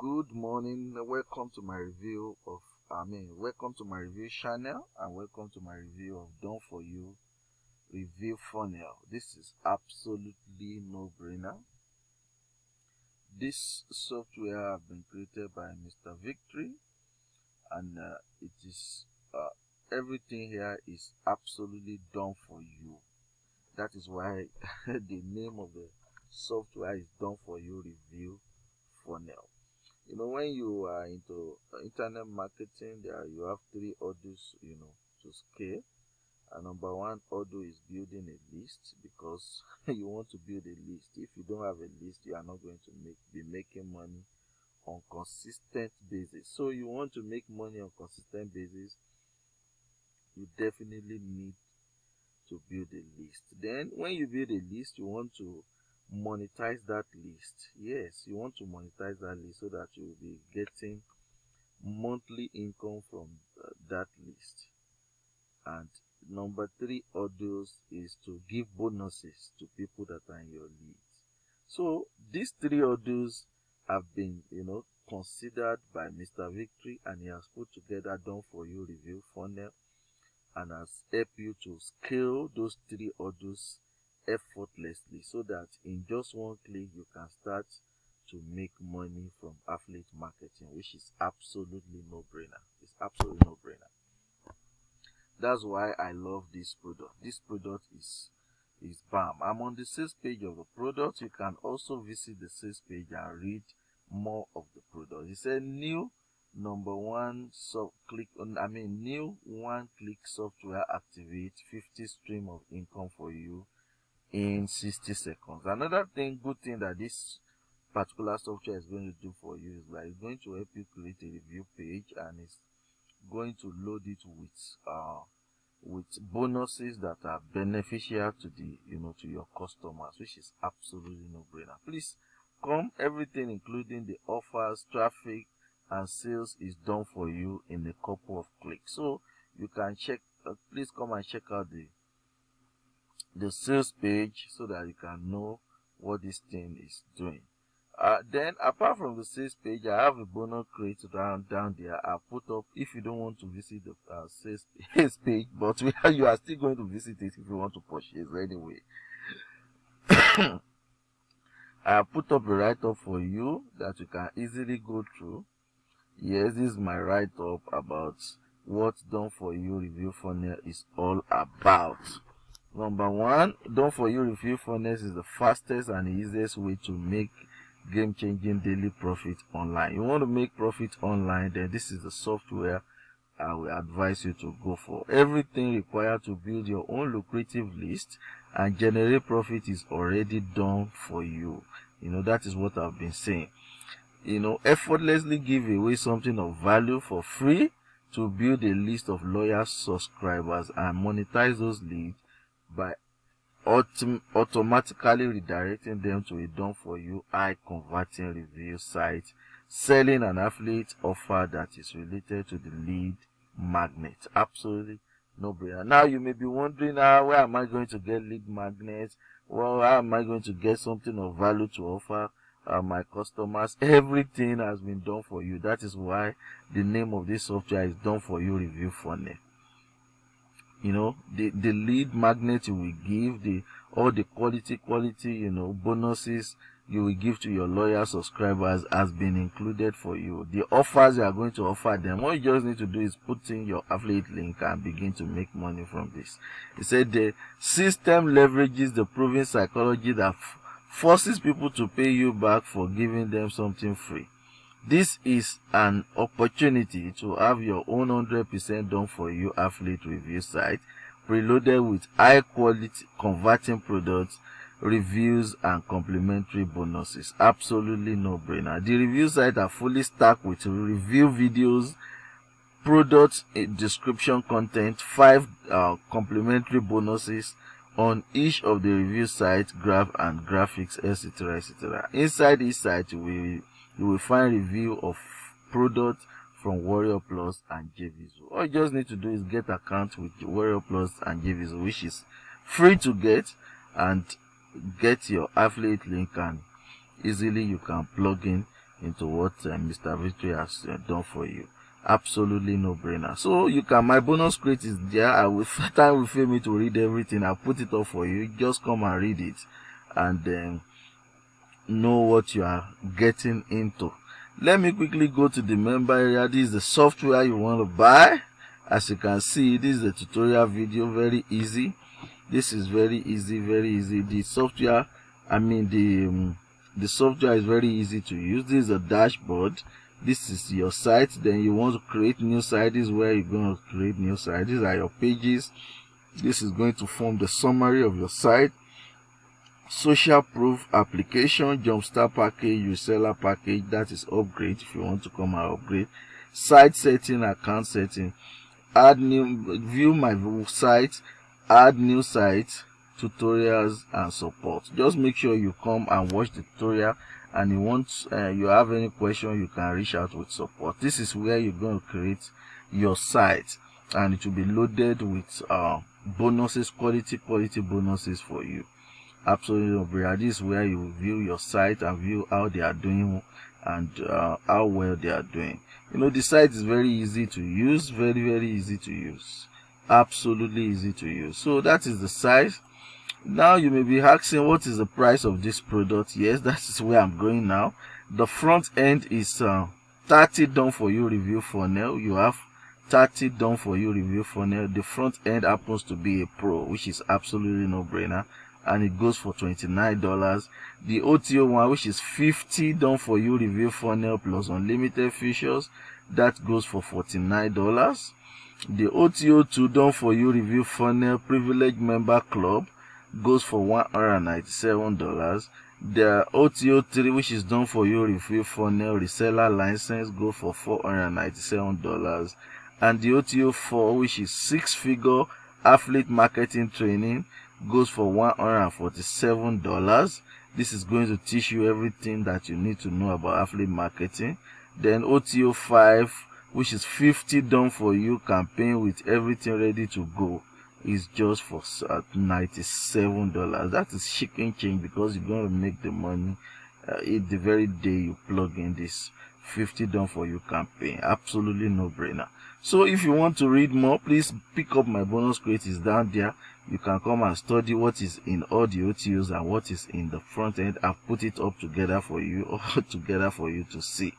Good morning. Welcome to my review of welcome to my review channel, and welcome to my review of Done For You review funnel. This is absolutely no-brainer. This software have been created by Mr. Victory, and it is everything here is absolutely done for you. That is why the name of the software is Done For You review funnel. You know, when you are into internet marketing, you have three orders, to scale. And number one order is building a list, because you want to build a list. If you don't have a list, you are not going to be making money on consistent basis. So you want to make money on consistent basis, you definitely need to build a list. Then when you build a list, you want to monetize that list. Yes, you want to monetize that list so that you will be getting monthly income from that list. And number three orders is to give bonuses to people that are in your leads. So these three orders have been considered by Mr. Victory, and he has put together Done For You review funnel and has helped you to scale those three orders effortlessly, so that in just one click you can start to make money from affiliate marketing, which is absolutely no-brainer. It's absolutely no-brainer. That's why I love this product. This product is bam. I'm on the sales page of the product. You can also visit the sales page and read more of the product. It said new number one new one-click software activate 50 stream of income for you in 60 seconds. Another good thing that this particular software is going to do for you is that it's going to help you create a review page, and it's going to load it with bonuses that are beneficial to to your customers, which is absolutely no-brainer. Please come. Everything including the offers, traffic, and sales is done for you in a couple of clicks. So you can check. Please come and check out the sales page so that you can know what this thing is doing. Then apart from the sales page, I have a bonus crate down there. I put up, if you don't want to visit the sales page, but you are still going to visit it if you want to purchase anyway. I put up a write-up for you that you can easily go through. Yes, this is my write-up about what Done For You review funnel is all about. Number one, Done For You review funnels is the fastest and easiest way to make game-changing daily profit online. You want to make profit online, then this is the software I will advise you to go for. Everything required to build your own lucrative list and generate profit is already done for you. That is what I've been saying. Effortlessly give away something of value for free to build a list of loyal subscribers and monetize those leads by automatically redirecting them to a Done For You high converting review site, selling an affiliate offer that is related to the lead magnet. Absolutely no-brainer. Now you may be wondering, where am I going to get lead magnets? Well, how am I going to get something of value to offer my customers? Everything has been done for you. That is why the name of this software is Done For You review funnel. The lead magnet you will give, all the quality bonuses you will give to your loyal subscribers has been included for you. The offers you are going to offer them, all you just need to do is put in your affiliate link and begin to make money from this. It said the system leverages the proven psychology that forces people to pay you back for giving them something free. This is an opportunity to have your own 100% Done For You affiliate review site preloaded with high quality converting products, reviews, and complimentary bonuses. Absolutely no-brainer. The review site are fully stacked with review videos, product description content, 5 complimentary bonuses on each of the review sites, graph and graphics, etc., etc. Inside each site you will find review of products from Warrior Plus and JVZoo. All you just need to do is get account with Warrior Plus and JVZoo, which is free to get, and get your affiliate link, and easily you can plug in into what Mr. Victory has done for you. Absolutely no brainer. So you can, my bonus crate is there. I will, time will fail me to read everything. I'll put it up for you. Just come and read it and then know what you are getting into. Let me quickly go to the member area. This is the software you want to buy. As you can see, this is the tutorial video. Very easy. This is very easy, very easy. The software, the software is very easy to use. This is a dashboard. This is your site. Then you want to create new site. This is where you're going to create new site. These are your pages. This is going to form the summary of your site. Social proof application, jumpstart package, reseller package, that is upgrade if you want to come and upgrade. Site setting, account setting, add new, view my site, add new site, tutorials and support. Just make sure you come and watch the tutorial, and you have any question, you can reach out with support. This is where you're going to create your site, and it will be loaded with bonuses, quality bonuses for you. Absolutely no brainer. This is where you view your site and view how they are doing and how well they are doing. You know, the site is very easy to use, very easy to use, absolutely easy to use. So that is the site. Now you may be asking, what is the price of this product? Yes, that is where I'm going now. The front end is 30 done for you review funnel. You have 30 done for you review funnel. The front end happens to be a pro, which is absolutely no brainer, and it goes for $29. The OTO one, which is 50 done for you review funnel plus unlimited features, that goes for $49. The OTO 2 done for you review funnel privilege member club goes for $197. The OTO 3, which is done for you review funnel reseller license, goes for $497. And the OTO 4, which is 6-figure affiliate marketing training, goes for $147. This is going to teach you everything that you need to know about affiliate marketing. Then OTO 5, which is 50 done for you campaign with everything ready to go, is just for $97. That is chicken change, because you're going to make the money the very day you plug in this 50 done for you campaign. Absolutely no brainer. So if you want to read more, please pick up my bonus crate. Is down there. You can come and study what is in all the OTOs and what is in the front end. I've put it up together for you, all together for you to see.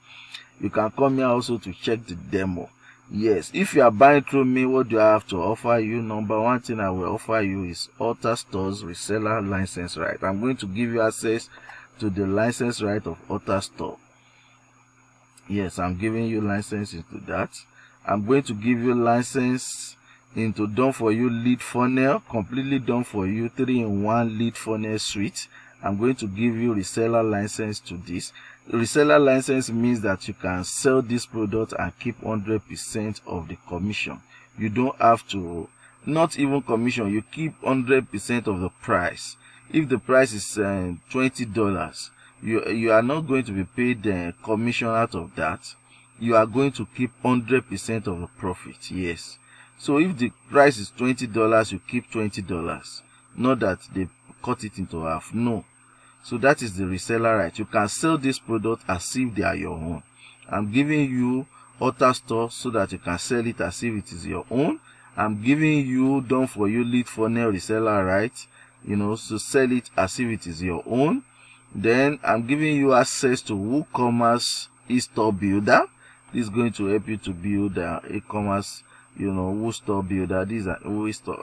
You can come here also to check the demo. Yes, if you are buying through me, what do I have to offer you? Number one thing I will offer you is AutoStore's reseller license right. I'm going to give you access to the license right of AutoStore. Yes, I'm giving you license into that. I'm going to give you license into done for you lead funnel, completely done for you 3-in-1 lead funnel suite. I'm going to give you reseller license to this. Reseller license means that you can sell this product and keep 100% of the commission. You don't have to, not even commission, you keep 100% of the price. If the price is $20, you are not going to be paid the commission out of that. You are going to keep 100% of the profit. Yes. So if the price is $20, you keep $20. Not that they cut it into half. No. So that is the reseller right. You can sell this product as if they are your own. I'm giving you AutoStore so that you can sell it as if it is your own. I'm giving you done for you lead funnel reseller right, you know, so sell it as if it is your own. Then I'm giving you access to WooCommerce e-store builder. This is going to help you to build e-commerce, you know, WooStore builder. These are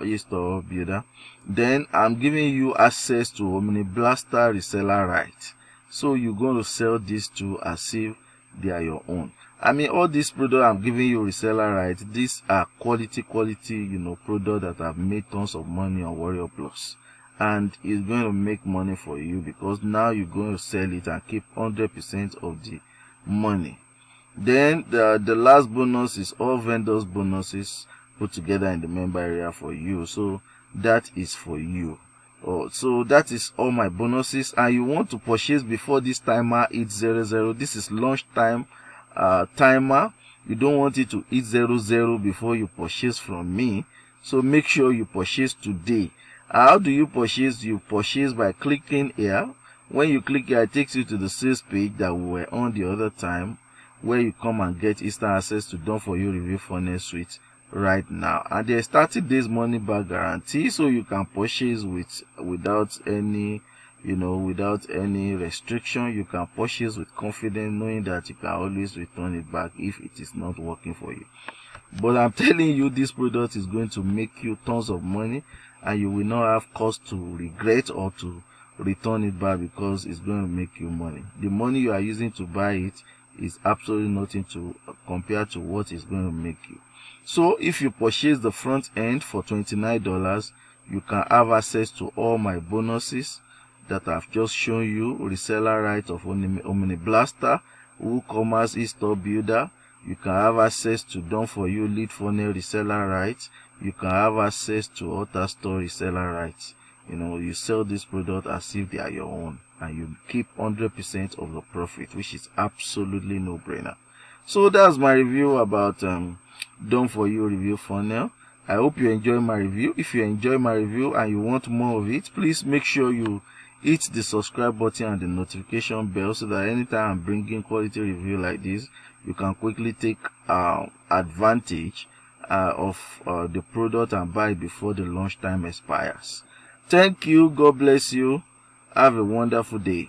e-store builder. Then I'm giving you access to OmniBlaster reseller right. So you're going to sell these two as if they are your own. I mean, all these products I'm giving you reseller right. These are quality, you know, products that have made tons of money on Warrior Plus, and it's going to make money for you because now you're going to sell it and keep 100% of the money. Then the last bonus is all vendors bonuses put together in the member area for you. So that is for you. So that is all my bonuses. And you want to purchase before this timer hits 00. This is launch time timer. You don't want it to hit 00 before you purchase from me. So make sure you purchase today. How do you purchase? You purchase by clicking here. When you click here, it takes you to the sales page that we were on the other time, where you come and get instant access to Done For You Review Funnel Suite right now. And there's 30 days money back guarantee, so you can purchase without any without any restriction. You can purchase with confidence, knowing that you can always return it back if it is not working for you. But I'm telling you, this product is going to make you tons of money, and you will not have cause to regret or to return it back, because it's going to make you money. The money you are using to buy it is absolutely nothing to compare to what it's going to make you. So if you purchase the front end for $29, you can have access to all my bonuses that I've just shown you: reseller right of Omni Blaster, WooCommerce eStore Builder. You can have access to Done For You Lead Funnel reseller rights. You can have access to AutoStore reseller rights. You sell this product as if they are your own, and you keep 100% of the profit, which is absolutely no brainer. So that's my review about Done For You Review Funnel. I hope you enjoy my review. If you enjoy my review and you want more of it, please make sure you hit the subscribe button and the notification bell, so that anytime I'm bringing quality review like this, you can quickly take advantage of the product and buy before the launch time expires. Thank you. God bless you. Have a wonderful day.